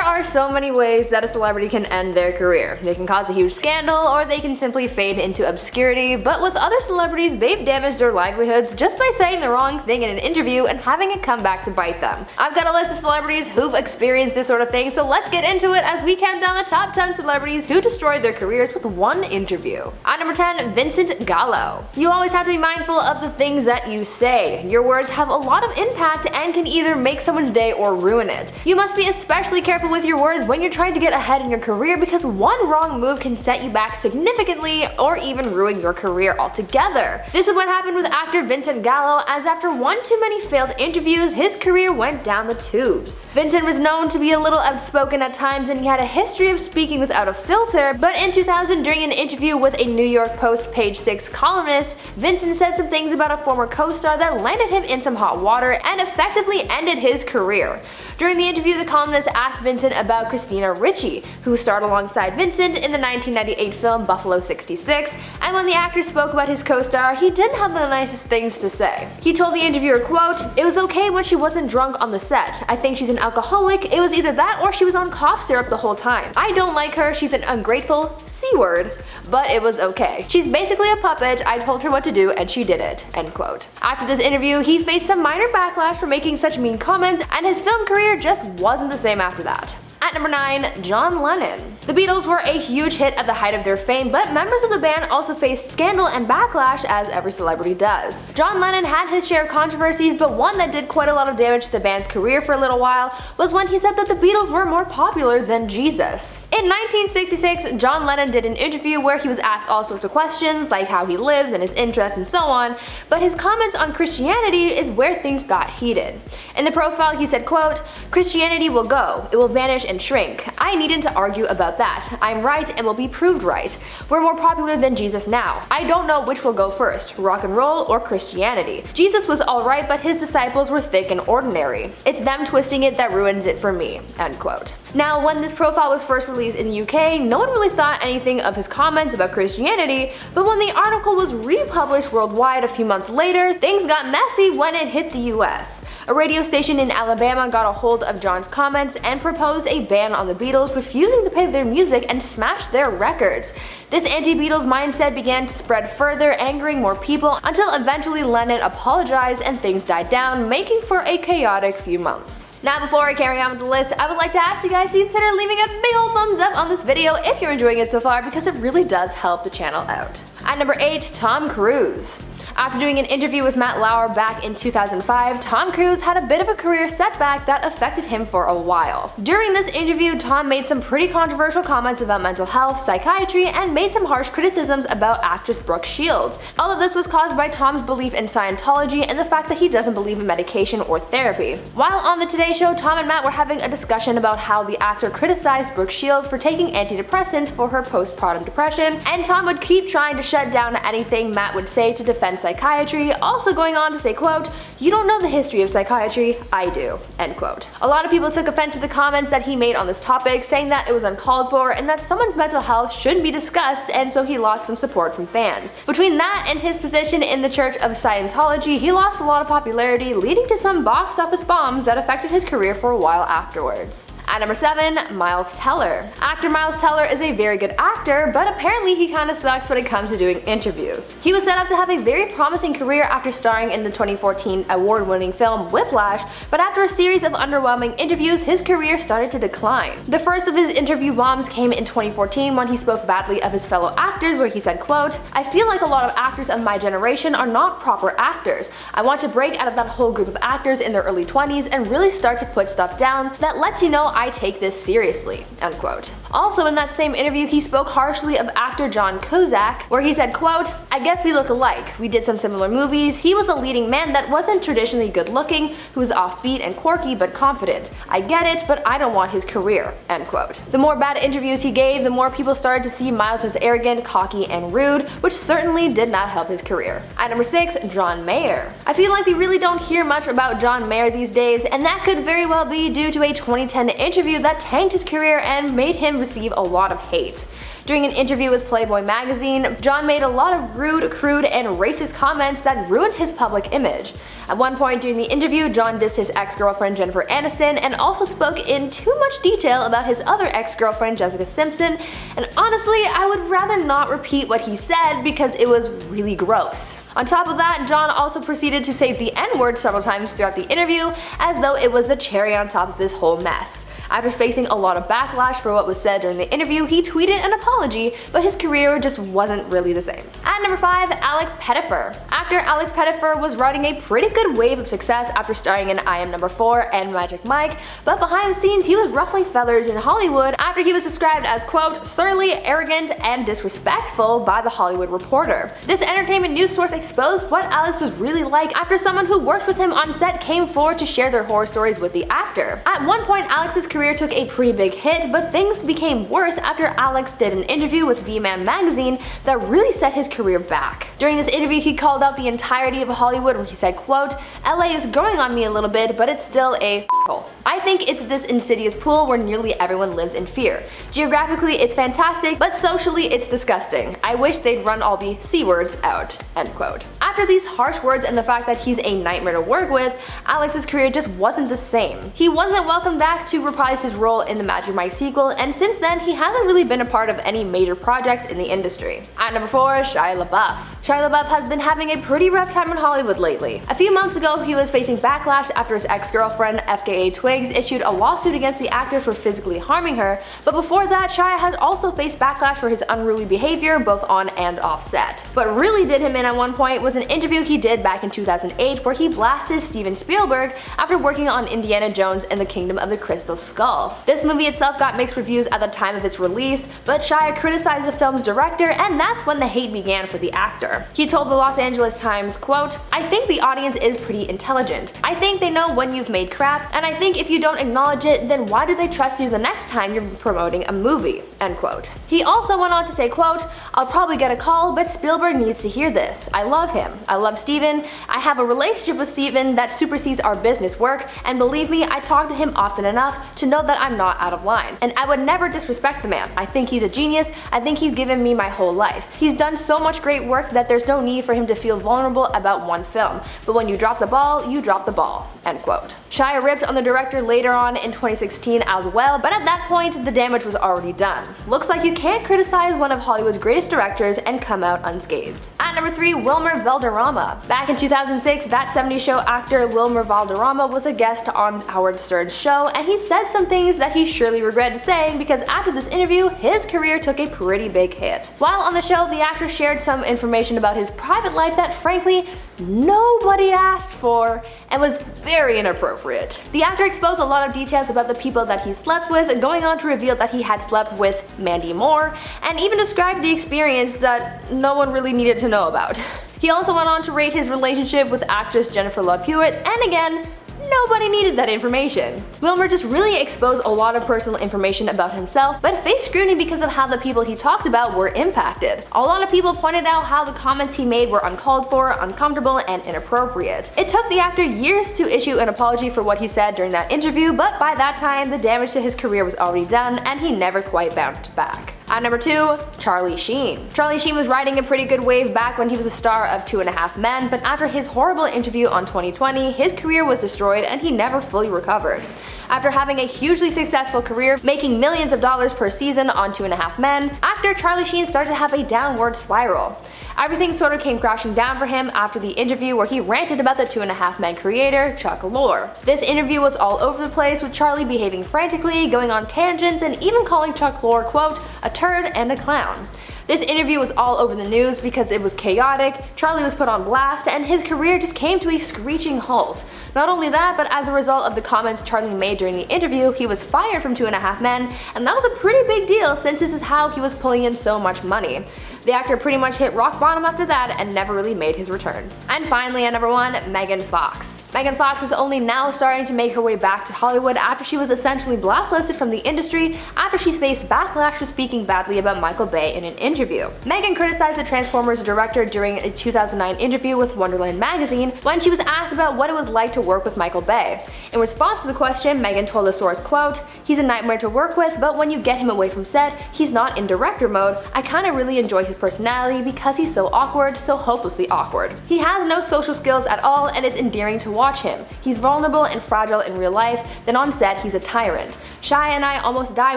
are so many ways that a celebrity can end their career. They can cause a huge scandal, or they can simply fade into obscurity, but with other celebrities, they've damaged their livelihoods just by saying the wrong thing in an interview and having it come back to bite them. I've got a list of celebrities who've experienced this sort of thing, so let's get into it as we count down the top 10 celebrities who destroyed their careers with one interview. At number 10, Vincent Gallo. You always have to be mindful of the things that you say. Your words have a lot of impact and can either make someone's day or ruin it. You must be especially careful with your words when you're trying to get ahead in your career, because one wrong move can set you back significantly or even ruin your career altogether. This is what happened with actor Vincent Gallo, as after one too many failed interviews, his career went down the tubes. Vincent was known to be a little outspoken at times, and he had a history of speaking without a filter, but in 2000, during an interview with a New York Post Page 6 columnist, Vincent said some things about a former co-star that landed him in some hot water and effectively ended his career. During the interview, the columnist asked Vincent about Christina Ricci, who starred alongside Vincent in the 1998 film Buffalo 66, and when the actor spoke about his co-star, he didn't have the nicest things to say. He told the interviewer, quote, "It was okay when she wasn't drunk on the set. I think she's an alcoholic. It was either that or she was on cough syrup the whole time. I don't like her. She's an ungrateful C-word. But it was okay. She's basically a puppet. I told her what to do and she did it." End quote. After this interview, he faced some minor backlash for making such mean comments, and his film career just wasn't the same after that. At number 9, John Lennon. The Beatles were a huge hit at the height of their fame, but members of the band also faced scandal and backlash, as every celebrity does. John Lennon had his share of controversies, but one that did quite a lot of damage to the band's career for a little while was when he said that the Beatles were more popular than Jesus. In 1966, John Lennon did an interview where he was asked all sorts of questions, like how he lives and his interests and so on, but his comments on Christianity is where things got heated. In the profile, he said, quote, "Christianity will go, it will vanish and shrink. I needn't to argue about that. I'm right and will be proved right. We're more popular than Jesus now. I don't know which will go first, rock and roll or Christianity. Jesus was alright, but his disciples were thick and ordinary. It's them twisting it that ruins it for me." End quote. Now, when this profile was first released in the UK, no one really thought anything of his comments about Christianity, but when the article was republished worldwide a few months later, things got messy when it hit the US. A radio station in Alabama got a hold of John's comments and proposed a ban on the Beatles, refusing to pay their music and smashed their records. This anti-Beatles mindset began to spread further, angering more people, until eventually Lennon apologized and things died down, making for a chaotic few months. Now, before I carry on with the list, I would like to ask you guys to consider leaving a big old thumbs up on this video if you're enjoying it so far, because it really does help the channel out. At number 8, Tom Cruise. After doing an interview with Matt Lauer back in 2005, Tom Cruise had a bit of a career setback that affected him for a while. During this interview, Tom made some pretty controversial comments about mental health, psychiatry, and made some harsh criticisms about actress Brooke Shields. All of this was caused by Tom's belief in Scientology and the fact that he doesn't believe in medication or therapy. While on the Today Show, Tom and Matt were having a discussion about how the actor criticized Brooke Shields for taking antidepressants for her postpartum depression, and Tom would keep trying to shut down anything Matt would say to defend psychiatry, also going on to say, quote, "You don't know the history of psychiatry, I do." End quote. A lot of people took offense to the comments that he made on this topic, saying that it was uncalled for and that someone's mental health shouldn't be discussed, and so he lost some support from fans. Between that and his position in the Church of Scientology, he lost a lot of popularity, leading to some box office bombs that affected his career for a while afterwards. At number 7, Miles Teller. Actor Miles Teller is a very good actor, but apparently he kinda sucks when it comes to doing interviews. He was set up to have a very promising career after starring in the 2014 award-winning film Whiplash, but after a series of underwhelming interviews, his career started to decline. The first of his interview bombs came in 2014 when he spoke badly of his fellow actors, where he said, quote, "I feel like a lot of actors of my generation are not proper actors. I want to break out of that whole group of actors in their early 20s and really start to put stuff down that lets you know I take this seriously." End quote. Also in that same interview, he spoke harshly of actor John Cusack, where he said, quote, "I guess we look alike. We did some similar movies. He was a leading man that wasn't traditionally good looking, who was offbeat and quirky but confident. I get it, but I don't want his career." End quote. The more bad interviews he gave, the more people started to see Miles as arrogant, cocky, and rude, which certainly did not help his career. At number 6, John Mayer. I feel like we really don't hear much about John Mayer these days, and that could very well be due to a 2010 interview that tanked his career and made him receive a lot of hate. During an interview with Playboy magazine, John made a lot of rude, crude, and racist comments that ruined his public image. At one point during the interview, John dissed his ex-girlfriend Jennifer Aniston and also spoke in too much detail about his other ex-girlfriend Jessica Simpson, and honestly, I would rather not repeat what he said because it was really gross. On top of that, John also proceeded to say the N-word several times throughout the interview, as though it was the cherry on top of this whole mess. After facing a lot of backlash for what was said during the interview, he tweeted an apology, but his career just wasn't really the same. At number 5, Alex Pettyfer. Actor Alex Pettyfer was riding a pretty good wave of success after starring in I Am Number 4 and Magic Mike, but behind the scenes he was ruffling feathers in Hollywood after he was described as, quote, surly, arrogant, and disrespectful by The Hollywood Reporter. This entertainment news source exposed what Alex was really like after someone who worked with him on set came forward to share their horror stories with the actor. At one point, Alex's career took a pretty big hit, but things became worse after Alex did an interview with V-Man magazine that really set his career back. During this interview, he called out the entirety of Hollywood where he said, quote, LA is growing on me a little bit, but it's still a hole. I think it's this insidious pool where nearly everyone lives in fear. Geographically, it's fantastic, but socially, it's disgusting. I wish they'd run all the C words out, end quote. After these harsh words and the fact that he's a nightmare to work with, Alex's career just wasn't the same. He wasn't welcomed back to reprise his role in the Magic Mike sequel, and since then, he hasn't really been a part of any major projects in the industry. At number 4, Shia LaBeouf. Shia LaBeouf has been having a pretty rough time in Hollywood lately. A few months ago, he was facing backlash after his ex-girlfriend, FKA Twigs, issued a lawsuit against the actor for physically harming her, but before that, Shia had also faced backlash for his unruly behavior both on and off set. What really did him in at one point was an interview he did back in 2008 where he blasted Steven Spielberg after working on Indiana Jones and the Kingdom of the Crystal Skull. This movie itself got mixed reviews at the time of its release, but Shia criticized the film's director, and that's when the hate began for the actor. He told the Los Angeles Times, quote, I think the audience is pretty intelligent. I think they know when you've made crap, and I think if you don't acknowledge it, then why do they trust you the next time you're promoting a movie, end quote. He also went on to say, quote, I'll probably get a call, but Spielberg needs to hear this. I love him. I love Steven. I have a relationship with Steven that supersedes our business work, and believe me, I talk to him often enough to know that I'm not out of line. And I would never disrespect the man. I think he's a genius. I think he's given me my whole life. He's done so much great work that there's no need for him to feel vulnerable about one film. But when you drop the ball, you drop the ball, end quote. Shia ripped on the director later on in 2016 as well, but at that point, the damage was already done. Looks like you can't criticize one of Hollywood's greatest directors and come out unscathed. At number 3, Wilmer Valderrama. Back in 2006, That 70s Show actor Wilmer Valderrama was a guest on Howard Stern's show, and he said some things that he surely regretted saying because after this interview, his career took a pretty big hit. While on the show, the actor shared some information about his private life that frankly, nobody asked for and was very inappropriate. The actor exposed a lot of details about the people that he slept with, going on to reveal that he had slept with Mandy Moore, and even described the experience that no one really needed to know about. He also went on to rate his relationship with actress Jennifer Love Hewitt, and again, nobody needed that information. Wilmer just really exposed a lot of personal information about himself, but faced scrutiny because of how the people he talked about were impacted. A lot of people pointed out how the comments he made were uncalled for, uncomfortable, and inappropriate. It took the actor years to issue an apology for what he said during that interview, but by that time, the damage to his career was already done, and he never quite bounced back. At number 2, Charlie Sheen. Charlie Sheen was riding a pretty good wave back when he was a star of 2.5 Men, but after his horrible interview on 2020, his career was destroyed and he never fully recovered. After having a hugely successful career, making millions of dollars per season on 2.5 Men, actor Charlie Sheen started to have a downward spiral. Everything sort of came crashing down for him after the interview where he ranted about the 2.5 Men creator, Chuck Lorre. This interview was all over the place with Charlie behaving frantically, going on tangents, and even calling Chuck Lorre, quote, a turd and a clown. This interview was all over the news because it was chaotic, Charlie was put on blast, and his career just came to a screeching halt. Not only that, but as a result of the comments Charlie made during the interview, he was fired from 2.5 Men, and that was a pretty big deal since this is how he was pulling in so much money. The actor pretty much hit rock bottom after that and never really made his return. And finally, at number 1, Megan Fox. Megan Fox is only now starting to make her way back to Hollywood after she was essentially blacklisted from the industry after she faced backlash for speaking badly about Michael Bay in an interview. Megan criticized the Transformers director during a 2009 interview with Wonderland magazine when she was asked about what it was like to work with Michael Bay. In response to the question, Megan told the source, quote, "He's a nightmare to work with, but when you get him away from set, he's not in director mode. I kinda really enjoy his personality because he's so awkward, so hopelessly awkward. He has no social skills at all and it's endearing to watch him. He's vulnerable and fragile in real life, then on set he's a tyrant. Shia and I almost die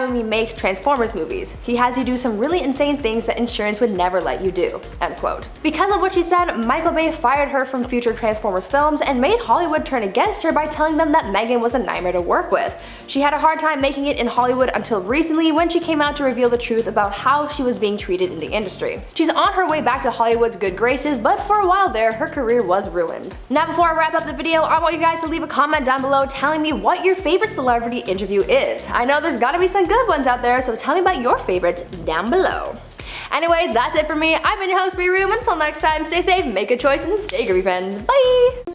when we make Transformers movies. He has you do some really insane things that insurance would never let you do." End quote. Because of what she said, Michael Bay fired her from future Transformers films and made Hollywood turn against her by telling them that Megan was a nightmare to work with. She had a hard time making it in Hollywood until recently when she came out to reveal the truth about how she was being treated in the industry. She's on her way back to Hollywood's good graces, but for a while there, her career was ruined. Now before I wrap up the video, I want you guys to leave a comment down below telling me what your favorite celebrity interview is. I know there's gotta be some good ones out there, so tell me about your favorites down below. Anyways, that's it for me. I've been your host, Bree Room. Until next time, stay safe, make good choices, and stay groovy, friends. Bye!